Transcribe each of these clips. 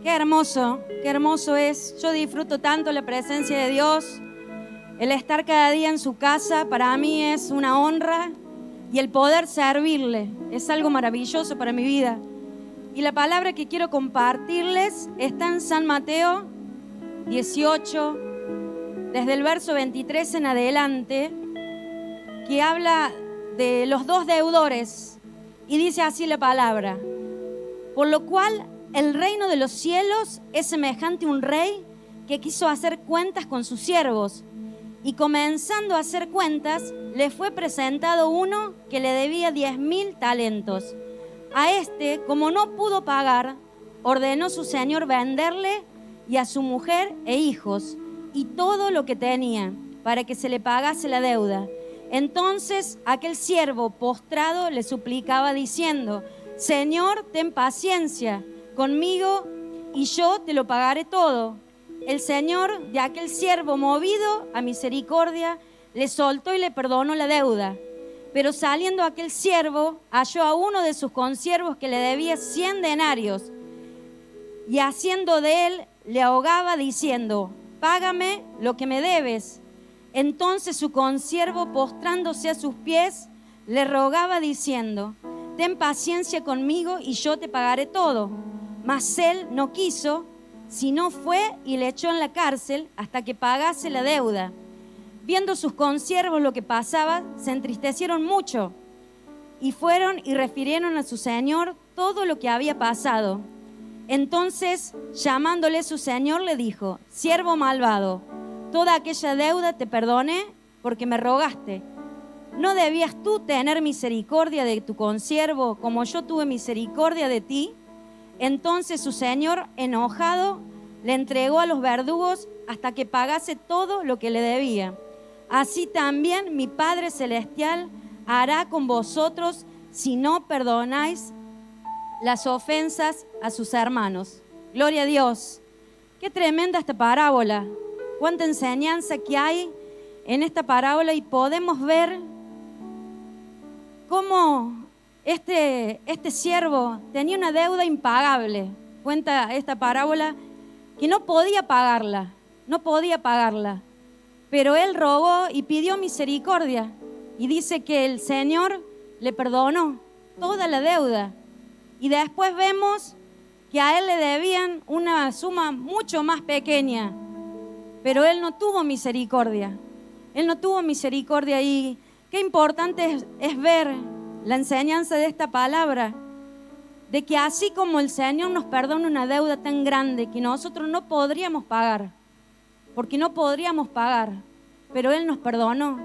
qué hermoso es. Yo disfruto tanto la presencia de Dios. El estar cada día en su casa para mí es una honra y el poder servirle es algo maravilloso para mi vida. Y la palabra que quiero compartirles está en San Mateo 18, desde el verso 23 en adelante, que habla de los dos deudores y dice así la palabra: por lo cual el reino de los cielos es semejante a un rey que quiso hacer cuentas con sus siervos, y comenzando a hacer cuentas le fue presentado uno que le debía 10.000 talentos. A este, como no pudo pagar, ordenó su señor venderle y a su mujer e hijos y todo lo que tenía, para que se le pagase la deuda. Entonces aquel siervo postrado le suplicaba diciendo: Señor, ten paciencia conmigo y yo te lo pagaré todo. El señor de aquel siervo, movido a misericordia, le soltó y le perdonó la deuda. Pero saliendo aquel siervo, halló a uno de sus consiervos que le debía 100 denarios, y haciendo de él, le ahogaba diciendo: págame lo que me debes. Entonces su consiervo, postrándose a sus pies, le rogaba diciendo: ten paciencia conmigo y yo te pagaré todo. Mas él no quiso, sino fue y le echó en la cárcel hasta que pagase la deuda. Viendo sus consiervos lo que pasaba, se entristecieron mucho y fueron y refirieron a su señor todo lo que había pasado. Entonces, llamándole su señor, le dijo: siervo malvado, toda aquella deuda te perdoné porque me rogaste. ¿No debías tú tener misericordia de tu consiervo como yo tuve misericordia de ti? Entonces su señor, enojado, le entregó a los verdugos hasta que pagase todo lo que le debía. Así también mi Padre Celestial hará con vosotros si no perdonáis las ofensas a sus hermanos. Gloria a Dios. Qué tremenda esta parábola. Cuánta enseñanza que hay en esta parábola, y podemos ver cómo este siervo tenía una deuda impagable. Cuenta esta parábola que no podía pagarla. Pero él rogó y pidió misericordia. Y dice que el Señor le perdonó toda la deuda. Y después vemos que a él le debían una suma mucho más pequeña. Pero él no tuvo misericordia. Y qué importante es ver la enseñanza de esta palabra, de que así como el Señor nos perdona una deuda tan grande que nosotros no podríamos pagar, pero Él nos perdonó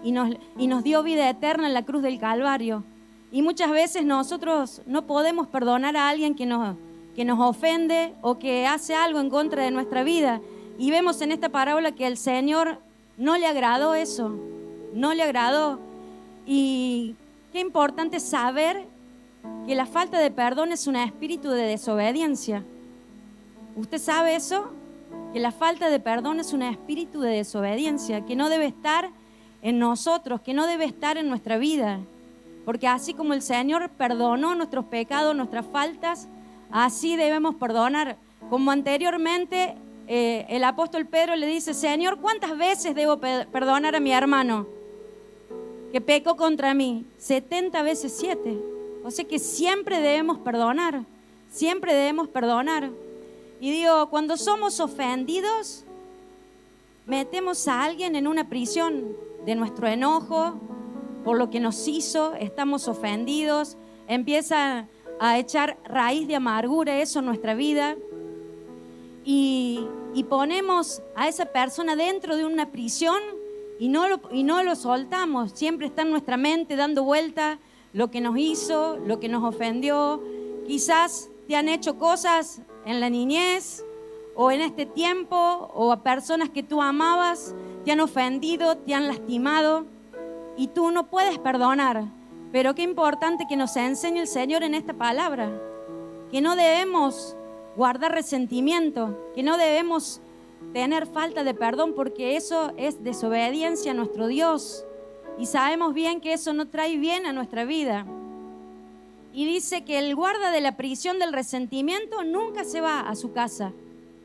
y nos dio vida eterna en la cruz del Calvario. Y muchas veces nosotros no podemos perdonar a alguien que nos ofende o que hace algo en contra de nuestra vida. Y vemos en esta parábola que al Señor no le agradó eso, Y qué importante saber que la falta de perdón es un espíritu de desobediencia. ¿Usted sabe eso? Que la falta de perdón es un espíritu de desobediencia que no debe estar en nosotros, que no debe estar en nuestra vida. Porque así como el Señor perdonó nuestros pecados, nuestras faltas, así debemos perdonar. Como anteriormente el apóstol Pedro le dice: Señor, ¿cuántas veces debo perdonar a mi hermano que pecó contra mí? 70 veces 7. O sea que siempre debemos perdonar. Y digo, cuando somos ofendidos, metemos a alguien en una prisión de nuestro enojo por lo que nos hizo, estamos ofendidos, empieza a echar raíz de amargura eso en nuestra vida, y ponemos a esa persona dentro de una prisión y no lo soltamos. Siempre está en nuestra mente dando vuelta lo que nos hizo, lo que nos ofendió. Quizás te han hecho cosas en la niñez o en este tiempo, o a personas que tú amabas te han ofendido, te han lastimado y tú no puedes perdonar. Pero qué importante que nos enseñe el Señor en esta palabra, que no debemos guardar resentimiento, que no debemos tener falta de perdón, porque eso es desobediencia a nuestro Dios y sabemos bien que eso no trae bien a nuestra vida. Y dice que el guarda de la prisión del resentimiento nunca se va a su casa.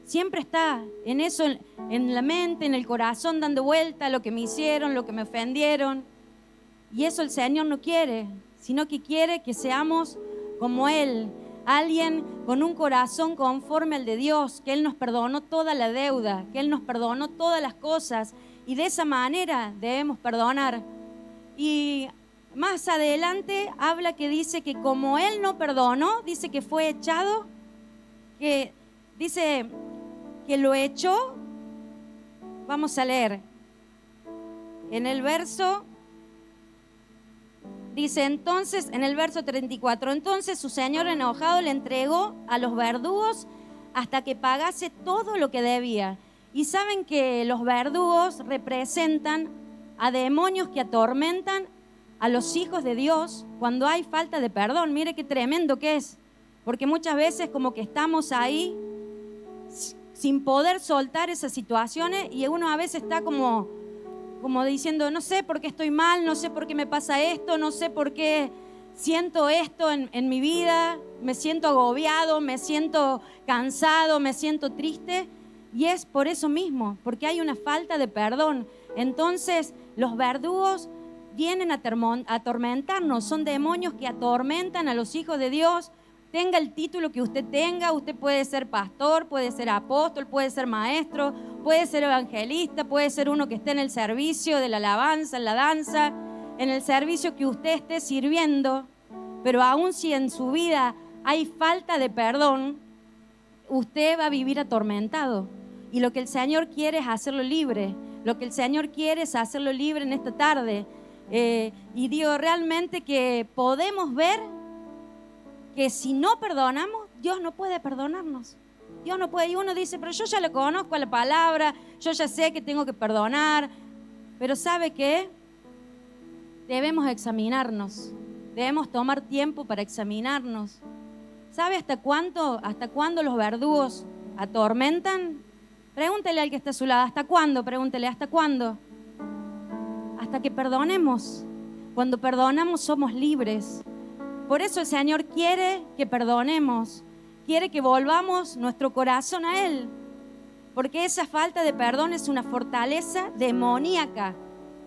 Siempre está en eso, en la mente, en el corazón, dando vuelta lo que me hicieron, lo que me ofendieron. Y eso el Señor no quiere, sino que quiere que seamos como Él, alguien con un corazón conforme al de Dios, que Él nos perdonó toda la deuda, que Él nos perdonó todas las cosas, y de esa manera debemos perdonar. Y más adelante habla que dice que como Él no perdonó, dice que fue echado, que dice que lo echó. Vamos a leer en el verso. Dice entonces, en el verso 34, entonces su señor enojado le entregó a los verdugos hasta que pagase todo lo que debía. Y saben que los verdugos representan a demonios que atormentan a los hijos de Dios cuando hay falta de perdón. Mire qué tremendo que es, porque muchas veces como que estamos ahí sin poder soltar esas situaciones y uno a veces está como diciendo, no sé por qué estoy mal, no sé por qué me pasa esto, no sé por qué siento esto en mi vida, me siento agobiado, me siento cansado, me siento triste. Y es por eso mismo, porque hay una falta de perdón. Entonces los verdugos vienen a atormentarnos, son demonios que atormentan a los hijos de Dios. Tenga el título que usted tenga, usted puede ser pastor, puede ser apóstol, puede ser maestro, puede ser evangelista, puede ser uno que esté en el servicio de la alabanza, en la danza, en el servicio que usted esté sirviendo, pero aún si en su vida hay falta de perdón, usted va a vivir atormentado. Y lo que el Señor quiere es hacerlo libre, lo que el Señor quiere es hacerlo libre en esta tarde. Y digo realmente que podemos ver que si no perdonamos, Dios no puede perdonarnos. Dios no puede. Y uno dice, pero yo ya le conozco a la palabra, yo ya sé que tengo que perdonar. Pero ¿sabe qué? Debemos examinarnos. Debemos tomar tiempo para examinarnos. ¿Sabe hasta cuándo los verdugos atormentan? Pregúntele al que está a su lado, ¿hasta cuándo? Pregúntele, ¿hasta cuándo? Hasta que perdonemos. Cuando perdonamos somos libres. Por eso el Señor quiere que perdonemos, quiere que volvamos nuestro corazón a Él, porque esa falta de perdón es una fortaleza demoníaca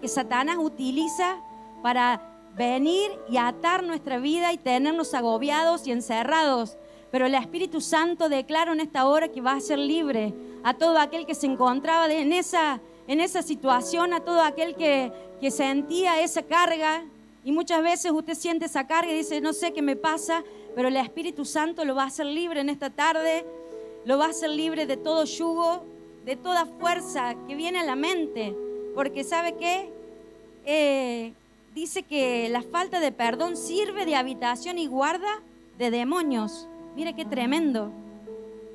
que Satanás utiliza para venir y atar nuestra vida y tenernos agobiados y encerrados. Pero el Espíritu Santo declara en esta hora que va a ser libre a todo aquel que se encontraba en esa situación, a todo aquel que sentía esa carga. Y muchas veces usted siente esa carga y dice, no sé qué me pasa, pero el Espíritu Santo lo va a hacer libre en esta tarde, lo va a hacer libre de todo yugo, de toda fuerza que viene a la mente. Porque ¿sabe qué? Dice que la falta de perdón sirve de habitación y guarda de demonios. Mire qué tremendo.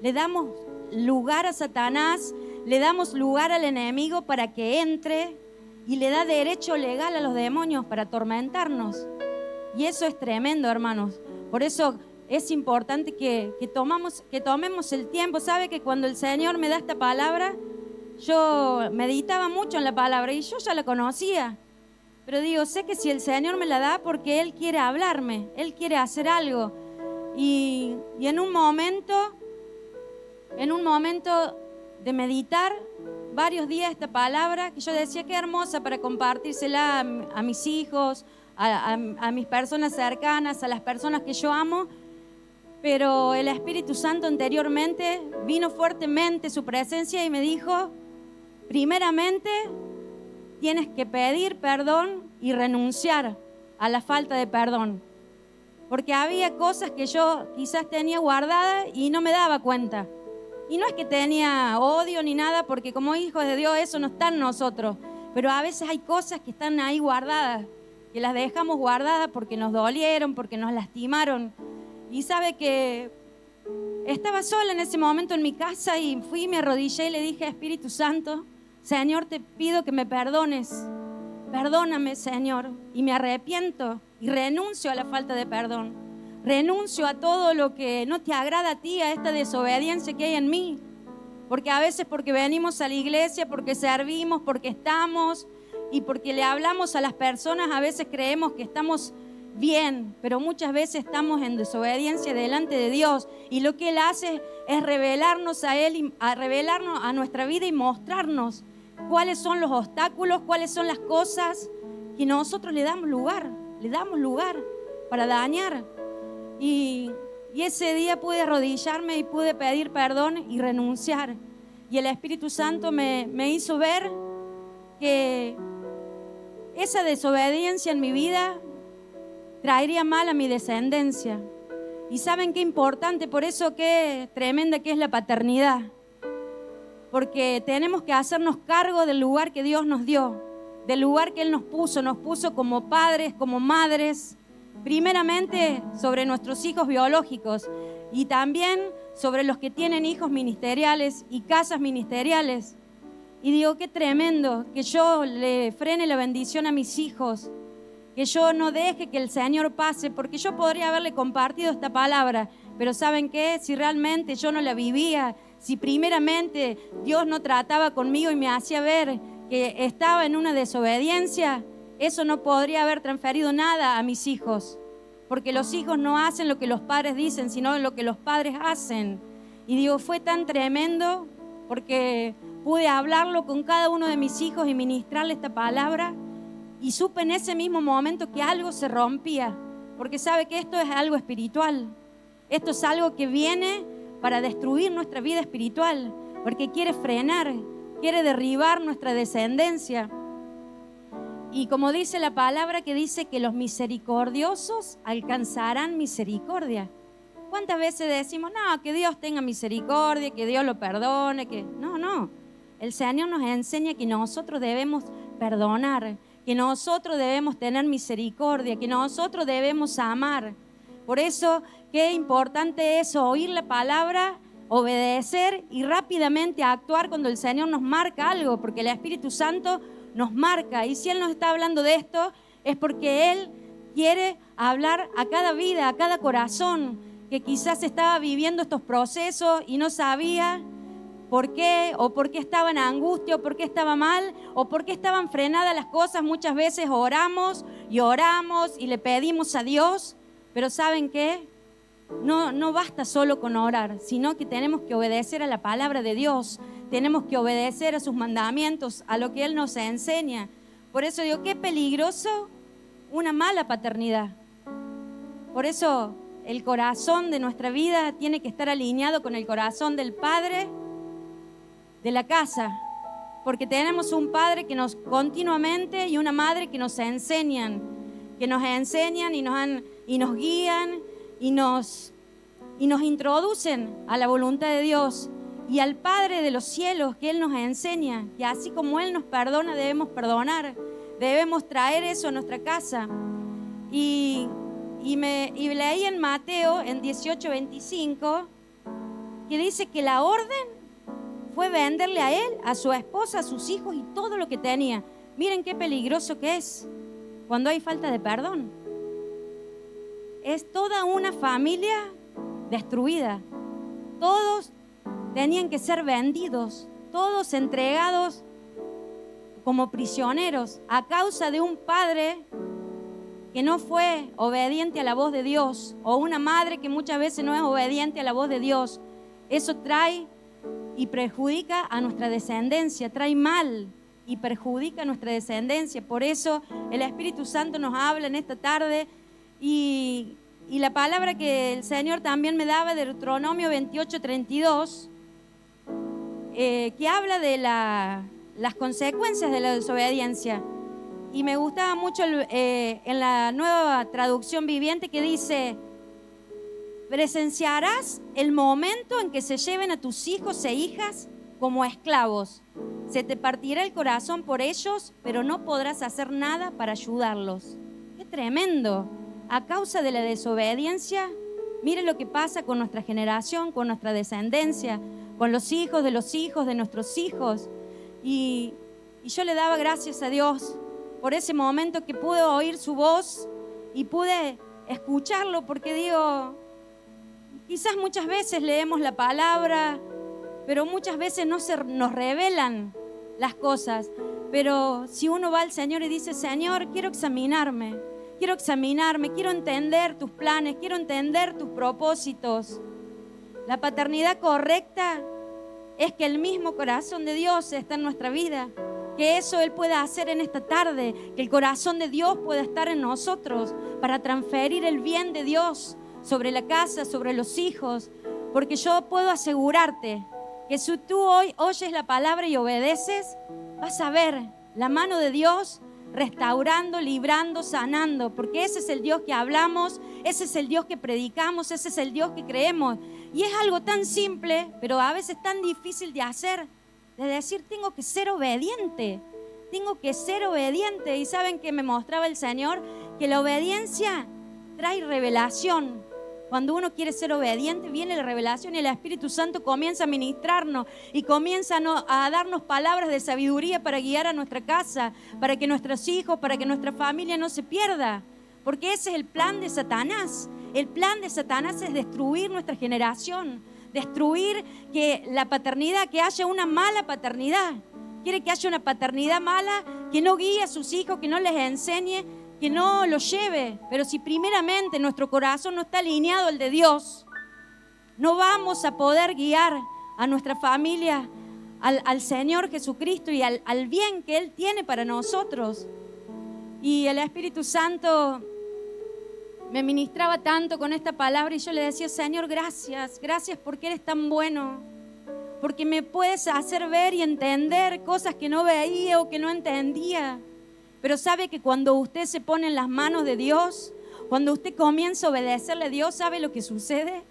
Le damos lugar a Satanás, le damos lugar al enemigo para que entre y le da derecho legal a los demonios para atormentarnos. Y eso es tremendo, hermanos. Por eso es importante que tomemos el tiempo. ¿Sabe que cuando el Señor me da esta palabra, yo meditaba mucho en la palabra y yo ya la conocía? Pero digo, sé que si el Señor me la da porque Él quiere hablarme, Él quiere hacer algo. Y en un momento de meditar, varios días esta palabra, que yo decía qué hermosa para compartírsela a mis hijos, a mis personas cercanas, a las personas que yo amo. Pero el Espíritu Santo anteriormente vino fuertemente su presencia y me dijo, primeramente tienes que pedir perdón y renunciar a la falta de perdón. Porque había cosas que yo quizás tenía guardadas y no me daba cuenta. Y no es que tenía odio ni nada, porque como hijos de Dios eso no está en nosotros. Pero a veces hay cosas que están ahí guardadas, que las dejamos guardadas porque nos dolieron, porque nos lastimaron. Y sabe que estaba sola en ese momento en mi casa y fui, me arrodillé y le dije, Espíritu Santo, Señor, te pido que me perdones. Perdóname, Señor. Y me arrepiento y renuncio a la falta de perdón. Renuncio a todo lo que no te agrada a ti, a esta desobediencia que hay en mí. Porque a veces porque venimos a la iglesia, porque servimos, porque estamos y porque le hablamos a las personas, a veces creemos que estamos bien, pero muchas veces estamos en desobediencia delante de Dios, y lo que Él hace es revelarnos a Él, y a revelarnos a nuestra vida y mostrarnos cuáles son los obstáculos, cuáles son las cosas que nosotros le damos lugar para dañar. Y ese día pude arrodillarme y pude pedir perdón y renunciar. Y el Espíritu Santo me hizo ver que esa desobediencia en mi vida traería mal a mi descendencia. Y ¿saben qué importante? Por eso qué tremenda que es la paternidad. Porque tenemos que hacernos cargo del lugar que Dios nos dio, del lugar que Él nos puso como padres, como madres, primeramente sobre nuestros hijos biológicos y también sobre los que tienen hijos ministeriales y casas ministeriales. Y digo, qué tremendo que yo le frene la bendición a mis hijos, que yo no deje que el Señor pase, porque yo podría haberle compartido esta palabra, pero ¿saben qué? Si realmente yo no la vivía, si primeramente Dios no trataba conmigo y me hacía ver que estaba en una desobediencia, eso no podría haber transferido nada a mis hijos, porque los hijos no hacen lo que los padres dicen, sino lo que los padres hacen. Y digo, fue tan tremendo porque pude hablarlo con cada uno de mis hijos y ministrarle esta palabra, y supe en ese mismo momento que algo se rompía, porque sabe que esto es algo espiritual, esto es algo que viene para destruir nuestra vida espiritual, porque quiere frenar, quiere derribar nuestra descendencia. Y como dice la palabra, que dice que los misericordiosos alcanzarán misericordia. ¿Cuántas veces decimos, no, que Dios tenga misericordia, que Dios lo perdone? No. El Señor nos enseña que nosotros debemos perdonar, que nosotros debemos tener misericordia, que nosotros debemos amar. Por eso, qué importante es oír la palabra, obedecer y rápidamente actuar cuando el Señor nos marca algo, porque el Espíritu Santo nos marca. Y si Él nos está hablando de esto, es porque Él quiere hablar a cada vida, a cada corazón que quizás estaba viviendo estos procesos y no sabía por qué, o por qué estaba en angustia, o por qué estaba mal, o por qué estaban frenadas las cosas. Muchas veces oramos y le pedimos a Dios, pero ¿saben qué? No basta solo con orar, sino que tenemos que obedecer a la palabra de Dios, tenemos que obedecer a sus mandamientos, a lo que Él nos enseña. Por eso digo, qué peligroso una mala paternidad. Por eso el corazón de nuestra vida tiene que estar alineado con el corazón del Padre de la casa, porque tenemos un Padre que nos continuamente y una madre que nos enseñan y nos guían y nos introducen a la voluntad de Dios y al Padre de los cielos, que Él nos enseña que así como Él nos perdona, debemos perdonar, debemos traer eso a nuestra casa. Y leí en Mateo, en 18:25, que dice que la orden fue venderle a él, a su esposa, a sus hijos y todo lo que tenía. Miren qué peligroso que es cuando hay falta de perdón. Es toda una familia destruida. Todos tenían que ser vendidos, todos entregados como prisioneros a causa de un padre que no fue obediente a la voz de Dios, o una madre que muchas veces no es obediente a la voz de Dios. Eso trae y perjudica a nuestra descendencia, trae mal y perjudica a nuestra descendencia. Por eso el Espíritu Santo nos habla en esta tarde, y la palabra que el Señor también me daba de Deuteronomio 28:32, que habla de las consecuencias de la desobediencia. Y me gustaba mucho en la Nueva Traducción Viviente, que dice: presenciarás el momento en que se lleven a tus hijos e hijas como esclavos. Se te partirá el corazón por ellos, pero no podrás hacer nada para ayudarlos. ¡Qué tremendo! A causa de la desobediencia, mire lo que pasa con nuestra generación, con nuestra descendencia, con los hijos de nuestros hijos. Y yo le daba gracias a Dios por ese momento que pude oír su voz y pude escucharlo, porque digo, quizás muchas veces leemos la palabra, pero muchas veces no se nos revelan las cosas. Pero si uno va al Señor y dice: Señor, quiero examinarme, quiero examinarme, quiero entender tus planes, quiero entender tus propósitos. La paternidad correcta es que el mismo corazón de Dios está en nuestra vida, que eso Él pueda hacer en esta tarde, que el corazón de Dios pueda estar en nosotros para transferir el bien de Dios sobre la casa, sobre los hijos, porque yo puedo asegurarte que si tú hoy oyes la palabra y obedeces, vas a ver la mano de Dios restaurando, librando, sanando, porque ese es el Dios que hablamos, ese es el Dios que predicamos, ese es el Dios que creemos. Y es algo tan simple, pero a veces tan difícil de hacer, de decir, tengo que ser obediente. Y saben que me mostraba el Señor que la obediencia trae revelación. Cuando uno quiere ser obediente, viene la revelación y el Espíritu Santo comienza a ministrarnos y comienza a darnos palabras de sabiduría para guiar a nuestra casa, para que nuestros hijos, para que nuestra familia no se pierda. Porque ese es el plan de Satanás. El plan de Satanás es destruir nuestra generación, destruir que la paternidad, que haya una mala paternidad. Quiere que haya una paternidad mala, que no guíe a sus hijos, que no les enseñe, que no los lleve. Pero si primeramente nuestro corazón no está alineado al de Dios, no vamos a poder guiar a nuestra familia al Señor Jesucristo y al bien que Él tiene para nosotros. Y el Espíritu Santo me ministraba tanto con esta palabra y yo le decía, Señor, gracias porque eres tan bueno, porque me puedes hacer ver y entender cosas que no veía o que no entendía. Pero sabe que cuando usted se pone en las manos de Dios, cuando usted comienza a obedecerle a Dios, ¿sabe lo que sucede?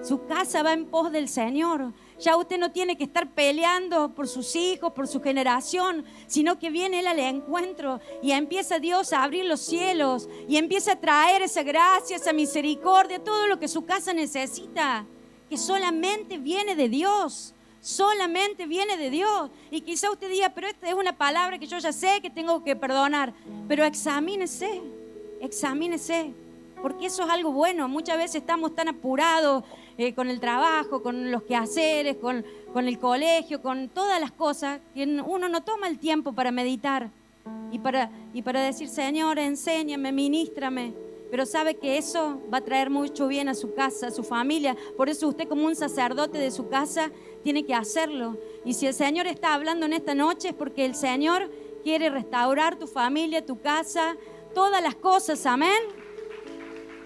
Su casa va en pos del Señor. Ya usted no tiene que estar peleando por sus hijos, por su generación, sino que viene Él al encuentro y empieza Dios a abrir los cielos y empieza a traer esa gracia, esa misericordia, todo lo que su casa necesita, que solamente viene de Dios. Solamente viene de Dios. Y quizá usted diga, pero esta es una palabra que yo ya sé que tengo que perdonar. Pero examínese, porque eso es algo bueno. Muchas veces estamos tan apurados con el trabajo, con los quehaceres, con el colegio, con todas las cosas, que uno no toma el tiempo para meditar y para decir, Señor, enséñame, ministrame. Pero sabe que eso va a traer mucho bien a su casa, a su familia. Por eso usted, como un sacerdote de su casa, tiene que hacerlo. Y si el Señor está hablando en esta noche es porque el Señor quiere restaurar tu familia, tu casa, todas las cosas. Amén.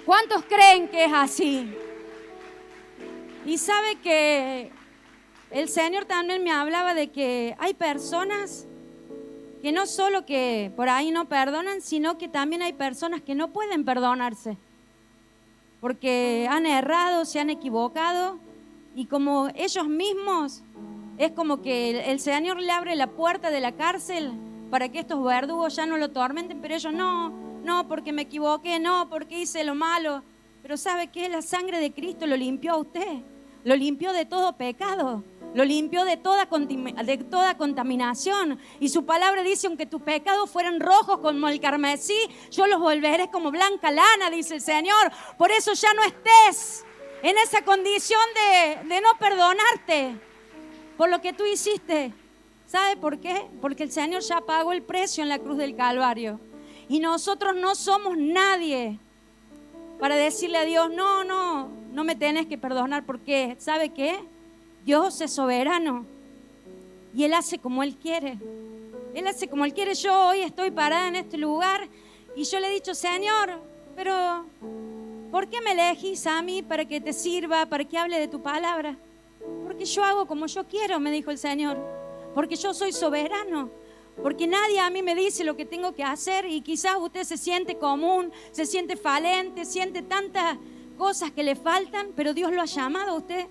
¿Cuántos creen que es así? Y sabe que el Señor también me hablaba de que hay personas que no solo que por ahí no perdonan, sino que también hay personas que no pueden perdonarse porque han errado, se han equivocado y como ellos mismos es como que el Señor le abre la puerta de la cárcel para que estos verdugos ya no lo tormenten, pero ellos no porque me equivoqué, no porque hice lo malo. Pero ¿sabe qué? La sangre de Cristo lo limpió a usted, lo limpió de todo pecado, lo limpió de toda contaminación. Y su palabra dice, aunque tus pecados fueran rojos como el carmesí, yo los volveré como blanca lana, dice el Señor. Por eso ya no estés en esa condición de no perdonarte por lo que tú hiciste. ¿Sabe por qué? Porque el Señor ya pagó el precio en la cruz del Calvario. Y nosotros no somos nadie para decirle a Dios, no me tenés que perdonar. Porque, ¿sabe qué? Dios es soberano y Él hace como Él quiere. Él hace como Él quiere. Yo hoy estoy parada en este lugar y yo le he dicho, Señor, pero ¿por qué me elegís a mí para que te sirva, para que hable de tu palabra? Porque yo hago como yo quiero, me dijo el Señor. Porque yo soy soberano. Porque nadie a mí me dice lo que tengo que hacer y quizás usted se siente común, se siente falente, siente tantas cosas que le faltan, pero Dios lo ha llamado a usted.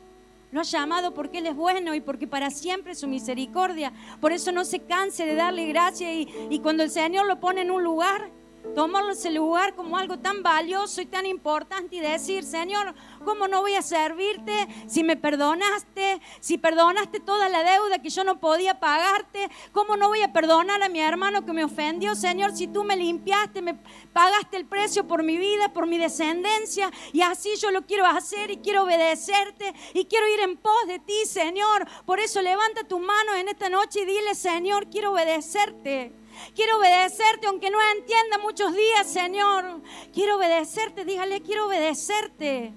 Lo ha llamado porque Él es bueno y porque para siempre es su misericordia. Por eso no se canse de darle gracia y cuando el Señor lo pone en un lugar, tomarlo ese lugar como algo tan valioso y tan importante y decir, Señor, ¿cómo no voy a servirte si me perdonaste? Si perdonaste toda la deuda que yo no podía pagarte, ¿cómo no voy a perdonar a mi hermano que me ofendió? Señor, si tú me limpiaste, me pagaste el precio por mi vida, por mi descendencia, y así yo lo quiero hacer y quiero obedecerte y quiero ir en pos de ti, Señor. Por eso levanta tu mano en esta noche y dile, Señor, quiero obedecerte. Quiero obedecerte aunque no entienda muchos días, Señor. Quiero obedecerte, dígale, quiero obedecerte.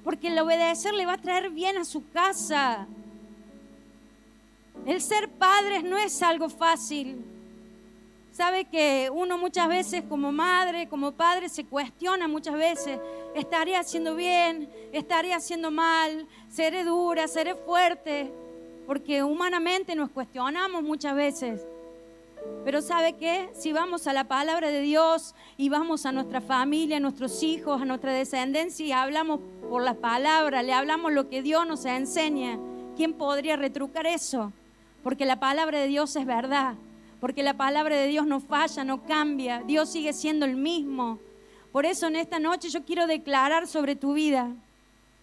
Porque el obedecer le va a traer bien a su casa. El ser padres no es algo fácil. Sabe que uno muchas veces como madre, como padre, se cuestiona muchas veces. ¿Estaré haciendo bien? ¿Estaré haciendo mal? ¿Seré dura? ¿Seré fuerte? Porque humanamente nos cuestionamos muchas veces. Pero ¿sabe qué? Si vamos a la palabra de Dios y vamos a nuestra familia, a nuestros hijos, a nuestra descendencia y hablamos por la palabra, le hablamos lo que Dios nos enseña, ¿quién podría retrucar eso? Porque la palabra de Dios es verdad. Porque la palabra de Dios no falla, no cambia. Dios sigue siendo el mismo. Por eso en esta noche yo quiero declarar sobre tu vida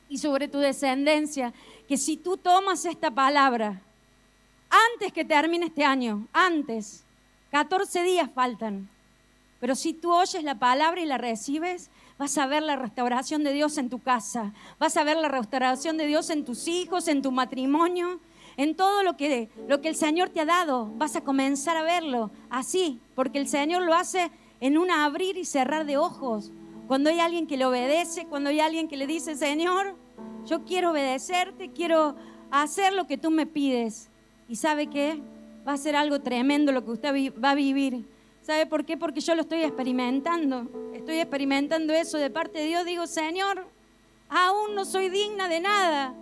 y sobre tu descendencia que si tú tomas esta palabra antes que termine este año, antes, 14 días faltan, pero si tú oyes la palabra y la recibes, vas a ver la restauración de Dios en tu casa, vas a ver la restauración de Dios en tus hijos, en tu matrimonio, en todo lo que el Señor te ha dado. Vas a comenzar a verlo así, porque el Señor lo hace en un abrir y cerrar de ojos. Cuando hay alguien que le obedece, cuando hay alguien que le dice, Señor, yo quiero obedecerte, quiero hacer lo que tú me pides. ¿Y sabe qué? Va a ser algo tremendo lo que usted va a vivir. ¿Sabe por qué? Porque yo lo estoy experimentando. Estoy experimentando eso de parte de Dios. Digo, Señor, aún no soy digna de nada,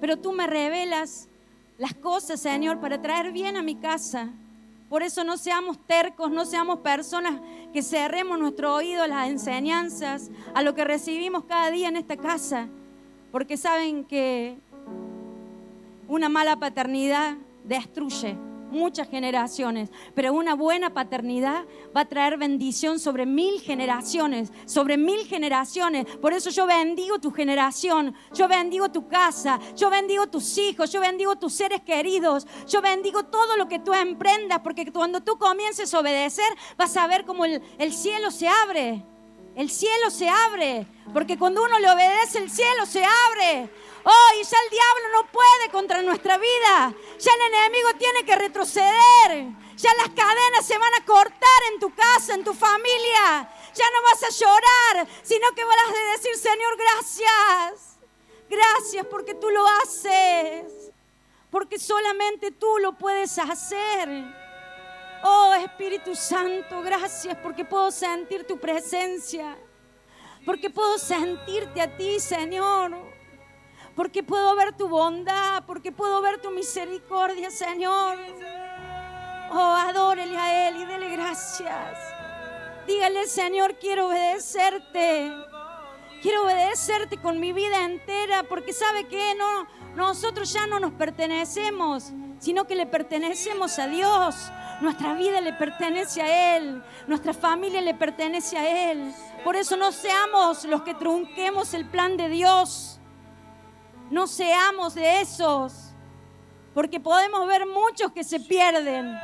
pero tú me revelas las cosas, Señor, para traer bien a mi casa. Por eso no seamos tercos, no seamos personas que cerremos nuestro oído a las enseñanzas, a lo que recibimos cada día en esta casa. Porque saben que una mala paternidad destruye muchas generaciones, pero una buena paternidad va a traer bendición sobre 1000 generaciones, sobre 1000 generaciones. Por eso yo bendigo tu generación, yo bendigo tu casa, yo bendigo tus hijos, yo bendigo tus seres queridos, yo bendigo todo lo que tú emprendas, porque cuando tú comiences a obedecer vas a ver cómo el cielo se abre. El cielo se abre, porque cuando uno le obedece el cielo se abre. Oh, y ya el diablo no puede contra nuestra vida. Ya el enemigo tiene que retroceder. Ya las cadenas se van a cortar en tu casa, en tu familia. Ya no vas a llorar, sino que vas a decir, Señor, gracias. Gracias porque tú lo haces. Porque solamente tú lo puedes hacer. Oh, Espíritu Santo, gracias porque puedo sentir tu presencia. Porque puedo sentirte a ti, Señor. Porque puedo ver tu bondad, porque puedo ver tu misericordia, Señor. Oh, adórele a Él y dele gracias. Dígale, Señor, quiero obedecerte. Quiero obedecerte con mi vida entera, porque ¿sabe qué? No, nosotros ya no nos pertenecemos, sino que le pertenecemos a Dios. Nuestra vida le pertenece a Él, nuestra familia le pertenece a Él. Por eso no seamos los que trunquemos el plan de Dios. No seamos de esos, porque podemos ver muchos que se pierden.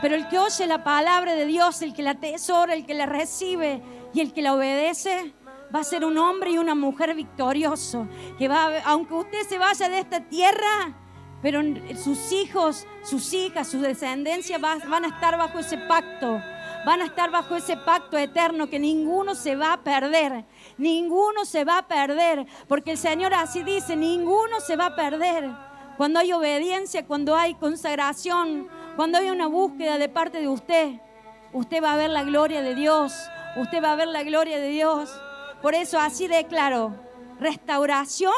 Pero el que oye la palabra de Dios, el que la atesora, el que la recibe y el que la obedece, va a ser un hombre y una mujer victorioso. Que aunque usted se vaya de esta tierra, pero sus hijos, sus hijas, su descendencia van a estar bajo ese pacto. Van a estar bajo ese pacto eterno que ninguno se va a perder. Ninguno se va a perder. Porque el Señor así dice, ninguno se va a perder. Cuando hay obediencia, cuando hay consagración, cuando hay una búsqueda de parte de usted, usted va a ver la gloria de Dios. Usted va a ver la gloria de Dios. Por eso así declaro, restauración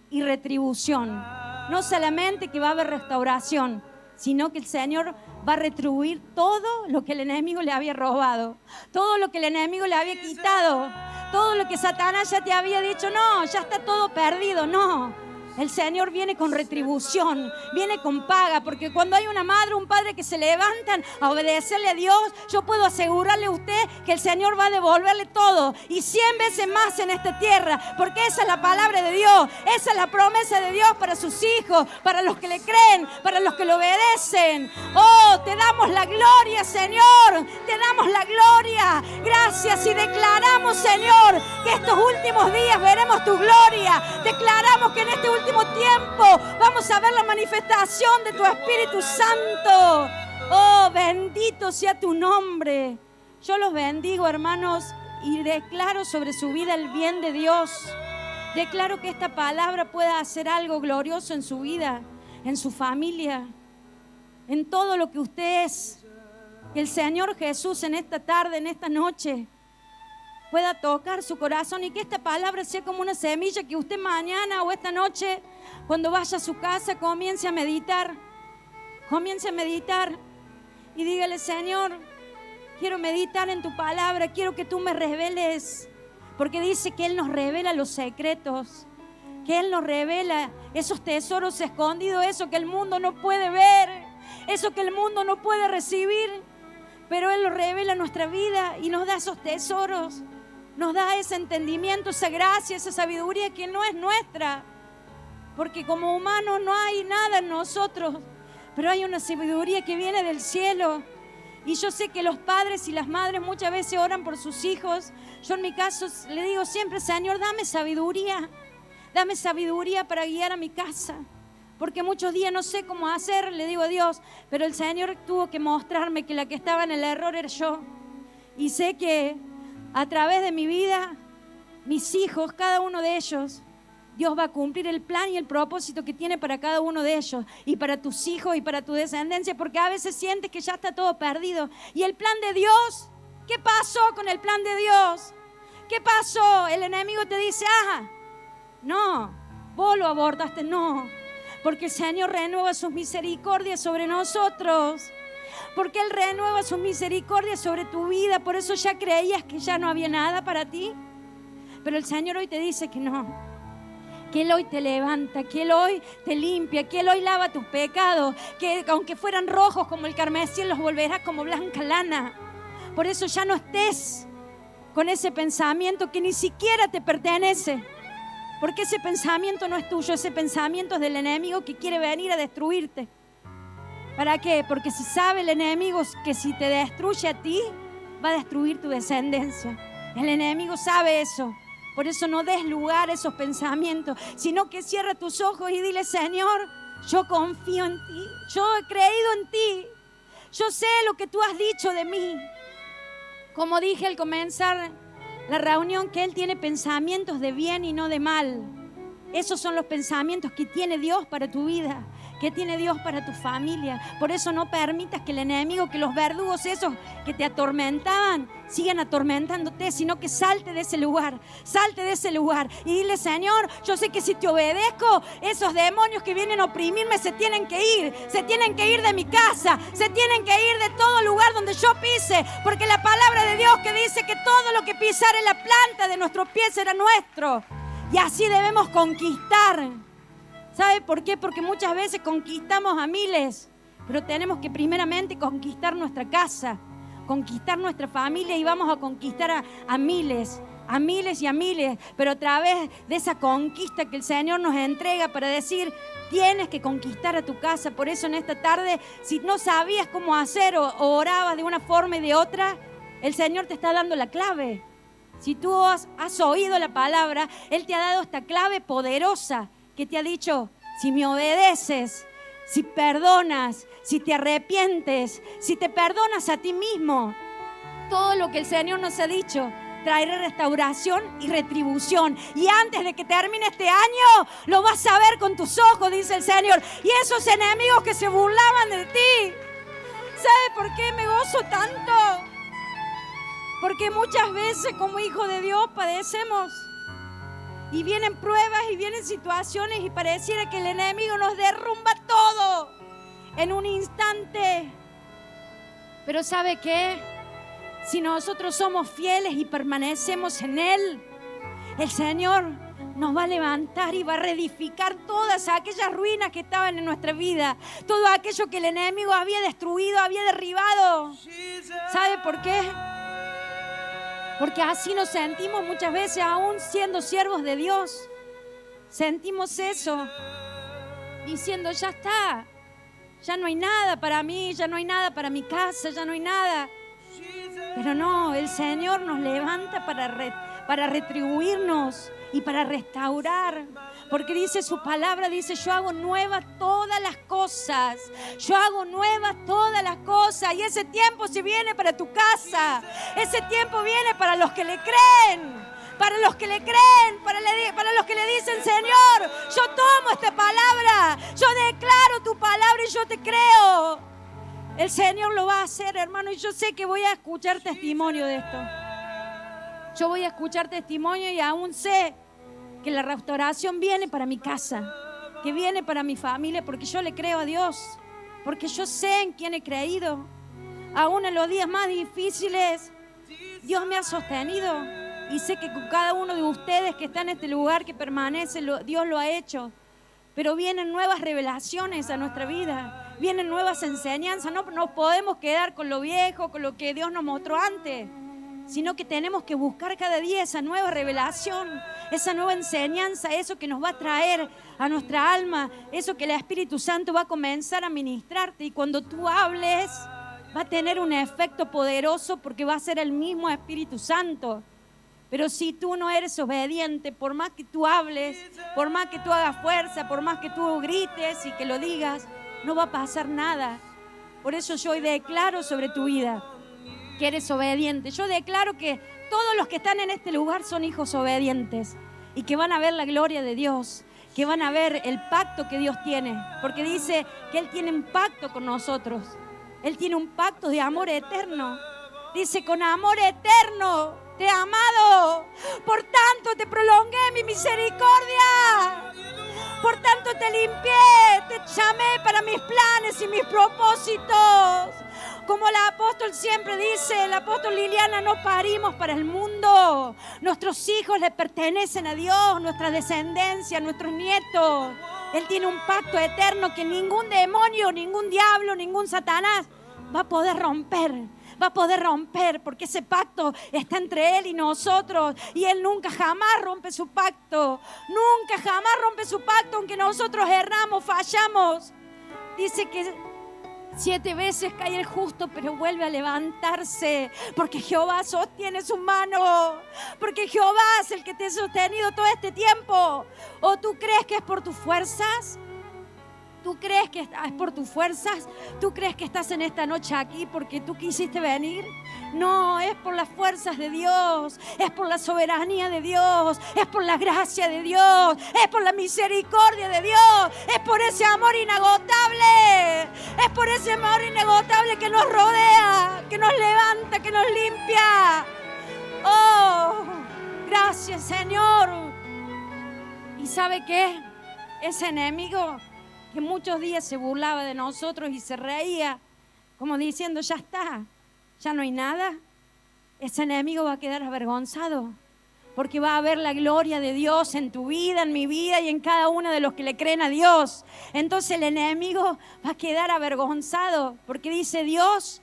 y retribución. No solamente que va a haber restauración, sino que el Señor va a retribuir todo lo que el enemigo le había robado, todo lo que el enemigo le había quitado, todo lo que Satanás ya te había dicho, no, ya está todo perdido, no. El Señor viene con retribución, viene con paga, porque cuando hay una madre o un padre que se levantan a obedecerle a Dios, yo puedo asegurarle a usted que el Señor va a devolverle todo y 100 veces más en esta tierra, porque esa es la palabra de Dios, esa es la promesa de Dios para sus hijos, para los que le creen, para los que le obedecen. Oh, te damos la gloria, Señor, te damos la gloria. Gracias y declaramos, Señor, que estos últimos días veremos tu gloria. Declaramos que en este último tiempo vamos a ver la manifestación de tu Espíritu Santo. Oh, bendito sea tu nombre. Yo los bendigo, hermanos, y declaro sobre su vida el bien de Dios. Declaro que esta palabra pueda hacer algo glorioso en su vida, en su familia, en todo lo que usted es. Que el Señor Jesús en esta tarde, en esta noche, pueda tocar su corazón y que esta palabra sea como una semilla que usted mañana o esta noche, cuando vaya a su casa, comience a meditar. Comience a meditar y dígale: Señor, quiero meditar en tu palabra, quiero que tú me reveles. Porque dice que Él nos revela los secretos, que Él nos revela esos tesoros escondidos, eso que el mundo no puede ver, eso que el mundo no puede recibir, pero Él lo revela en nuestra vida y nos da esos tesoros, nos da ese entendimiento, esa gracia, esa sabiduría que no es nuestra, porque como humanos no hay nada en nosotros, pero hay una sabiduría que viene del cielo. Y yo sé que los padres y las madres muchas veces oran por sus hijos. Yo en mi caso le digo siempre: Señor, dame sabiduría para guiar a mi casa. Porque muchos días no sé cómo hacer, le digo a Dios, pero el Señor tuvo que mostrarme que la que estaba en el error era yo. Y sé que a través de mi vida, mis hijos, cada uno de ellos, Dios va a cumplir el plan y el propósito que tiene para cada uno de ellos y para tus hijos y para tu descendencia, porque a veces sientes que ya está todo perdido. Y el plan de Dios, ¿qué pasó con el plan de Dios? ¿Qué pasó? El enemigo te dice: no, vos lo abortaste. No, porque el Señor renueva sus misericordias sobre nosotros, porque Él renueva sus misericordias sobre tu vida. Por eso ya creías que ya no había nada para ti, pero el Señor hoy te dice que no, que Él hoy te levanta, que Él hoy te limpia, que Él hoy lava tus pecados, que aunque fueran rojos como el carmesí, Él los volverá como blanca lana. Por eso ya no estés con ese pensamiento que ni siquiera te pertenece, porque ese pensamiento no es tuyo, ese pensamiento es del enemigo que quiere venir a destruirte. ¿Para qué? Porque si sabe el enemigo que si te destruye a ti, va a destruir tu descendencia. El enemigo sabe eso. Por eso no des lugar a esos pensamientos, sino que cierra tus ojos y dile: Señor, yo confío en ti, yo he creído en ti, yo sé lo que tú has dicho de mí. Como dije al comenzar la reunión, que Él tiene pensamientos de bien y no de mal. Esos son los pensamientos que tiene Dios para tu vida, que tiene Dios para tu familia. Por eso no permitas que el enemigo, que los verdugos esos que te atormentaban, sigan atormentándote, sino que salte de ese lugar y dile: Señor, yo sé que si te obedezco, esos demonios que vienen a oprimirme se tienen que ir de mi casa, se tienen que ir de todo lugar donde yo pise, porque la palabra de Dios que dice que todo lo que pisare la planta de nuestros pies será nuestro. Y así debemos conquistar. ¿Sabe por qué? Porque muchas veces conquistamos a miles, pero tenemos que primeramente conquistar nuestra casa, conquistar nuestra familia, y vamos a conquistar a miles y a miles, pero a través de esa conquista que el Señor nos entrega para decir: tienes que conquistar a tu casa. Por eso en esta tarde, si no sabías cómo hacer o orabas de una forma y de otra, el Señor te está dando la clave. Si tú has oído la palabra, Él te ha dado esta clave poderosa que te ha dicho: si me obedeces, si perdonas, si te arrepientes, si te perdonas a ti mismo, todo lo que el Señor nos ha dicho traerá restauración y retribución. Y antes de que termine este año, lo vas a ver con tus ojos, dice el Señor. Y esos enemigos que se burlaban de ti, ¿sabe por qué me gozo tanto? Porque muchas veces como hijos de Dios padecemos. Y vienen pruebas y vienen situaciones y pareciera que el enemigo nos derrumba todo en un instante. Pero ¿sabe qué? Si nosotros somos fieles y permanecemos en Él, el Señor nos va a levantar y va a reedificar todas aquellas ruinas que estaban en nuestra vida. Todo aquello que el enemigo había destruido, había derribado. ¿Sabe por qué? Porque así nos sentimos muchas veces, aún siendo siervos de Dios. Sentimos eso, diciendo: ya está, ya no hay nada para mí, ya no hay nada para mi casa, ya no hay nada. Pero no, el Señor nos levanta para retribuirnos y para restaurar, Porque dice su palabra, dice, yo hago nuevas todas las cosas. Yo hago nuevas todas las cosas. Y ese tiempo se viene para tu casa. Ese tiempo viene para los que le creen. Para los que le creen, para los que le dicen, Señor, yo tomo esta palabra. Yo declaro tu palabra y yo te creo. El Señor lo va a hacer, hermano. Y yo sé que voy a escuchar testimonio de esto. Yo voy a escuchar testimonio y aún sé que la restauración viene para mi casa, que viene para mi familia, porque yo le creo a Dios, porque yo sé en quién he creído. Aún en los días más difíciles, Dios me ha sostenido y sé que con cada uno de ustedes que está en este lugar, que permanece, Dios lo ha hecho. Pero vienen nuevas revelaciones a nuestra vida, vienen nuevas enseñanzas. No nos podemos quedar con lo viejo, con lo que Dios nos mostró antes, sino que tenemos que buscar cada día esa nueva revelación, esa nueva enseñanza, eso que nos va a traer a nuestra alma, eso que el Espíritu Santo va a comenzar a ministrarte. Y cuando tú hables, va a tener un efecto poderoso porque va a ser el mismo Espíritu Santo. Pero si tú no eres obediente, por más que tú hables, por más que tú hagas fuerza, por más que tú grites y que lo digas, no va a pasar nada. Por eso yo hoy declaro sobre tu vida que eres obediente. Yo declaro que todos los que están en este lugar son hijos obedientes y que van a ver la gloria de Dios, que van a ver el pacto que Dios tiene, porque dice que Él tiene un pacto con nosotros. Él tiene un pacto de amor eterno. Dice, con amor eterno te he amado, por tanto te prolongué mi misericordia, por tanto te limpié, te llamé para mis planes y mis propósitos. Como el apóstol siempre dice, el apóstol Liliana, no parimos para el mundo. Nuestros hijos le pertenecen a Dios, nuestra descendencia, nuestros nietos. Él tiene un pacto eterno que ningún demonio, ningún diablo, ningún Satanás va a poder romper. Va a poder romper, porque ese pacto está entre Él y nosotros. Y Él nunca jamás rompe su pacto. Nunca jamás rompe su pacto, aunque nosotros erramos, fallamos. Dice que 7 veces cae el justo, pero vuelve a levantarse, porque Jehová sostiene su mano, porque Jehová es el que te ha sostenido todo este tiempo. ¿O tú crees que es por tus fuerzas? ¿Tú crees que es por tus fuerzas? ¿Tú crees que estás en esta noche aquí porque tú quisiste venir? No, es por las fuerzas de Dios, es por la soberanía de Dios, es por la gracia de Dios, es por la misericordia de Dios, es por ese amor inagotable, es por ese amor inagotable que nos rodea, que nos levanta, que nos limpia. Oh, gracias, Señor. ¿Y sabe qué? Ese enemigo que muchos días se burlaba de nosotros y se reía, como diciendo, ya está, ya no hay nada. Ese enemigo va a quedar avergonzado, porque va a ver la gloria de Dios en tu vida, en mi vida y en cada uno de los que le creen a Dios. Entonces el enemigo va a quedar avergonzado, porque dice Dios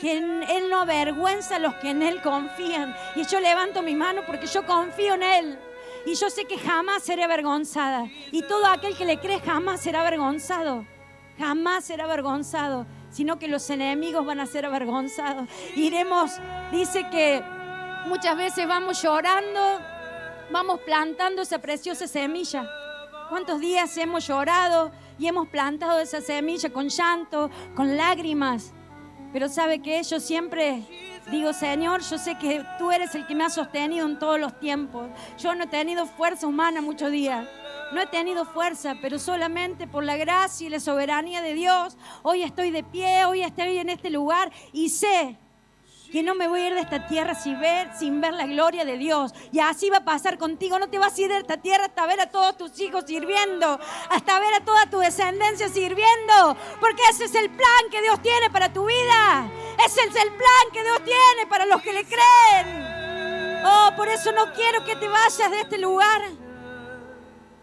que Él no avergüenza a los que en Él confían. Y yo levanto mi mano porque yo confío en Él. Y yo sé que jamás seré avergonzada. Y todo aquel que le cree jamás será avergonzado. Jamás será avergonzado. Sino que los enemigos van a ser avergonzados. Iremos, dice que muchas veces vamos llorando, vamos plantando esa preciosa semilla. ¿Cuántos días hemos llorado y hemos plantado esa semilla con llanto, con lágrimas? Pero ¿sabe qué? Yo siempre digo, Señor, yo sé que tú eres el que me ha sostenido en todos los tiempos. Yo no he tenido fuerza humana muchos días. No he tenido fuerza, pero solamente por la gracia y la soberanía de Dios. Hoy estoy de pie, hoy estoy en este lugar y sé que no me voy a ir de esta tierra sin ver la gloria de Dios. Y así va a pasar contigo. No te vas a ir de esta tierra hasta ver a todos tus hijos sirviendo, hasta ver a toda tu descendencia sirviendo, porque ese es el plan que Dios tiene para tu vida. Ese es el plan que Dios tiene para los que le creen. Oh, por eso no quiero que te vayas de este lugar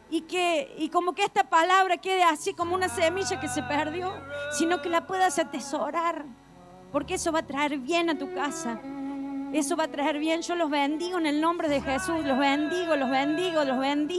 y como que esta palabra quede así como una semilla que se perdió, sino que la puedas atesorar. Porque eso va a traer bien a tu casa. Eso va a traer bien. Yo los bendigo en el nombre de Jesús. Los bendigo, los bendigo, los bendigo.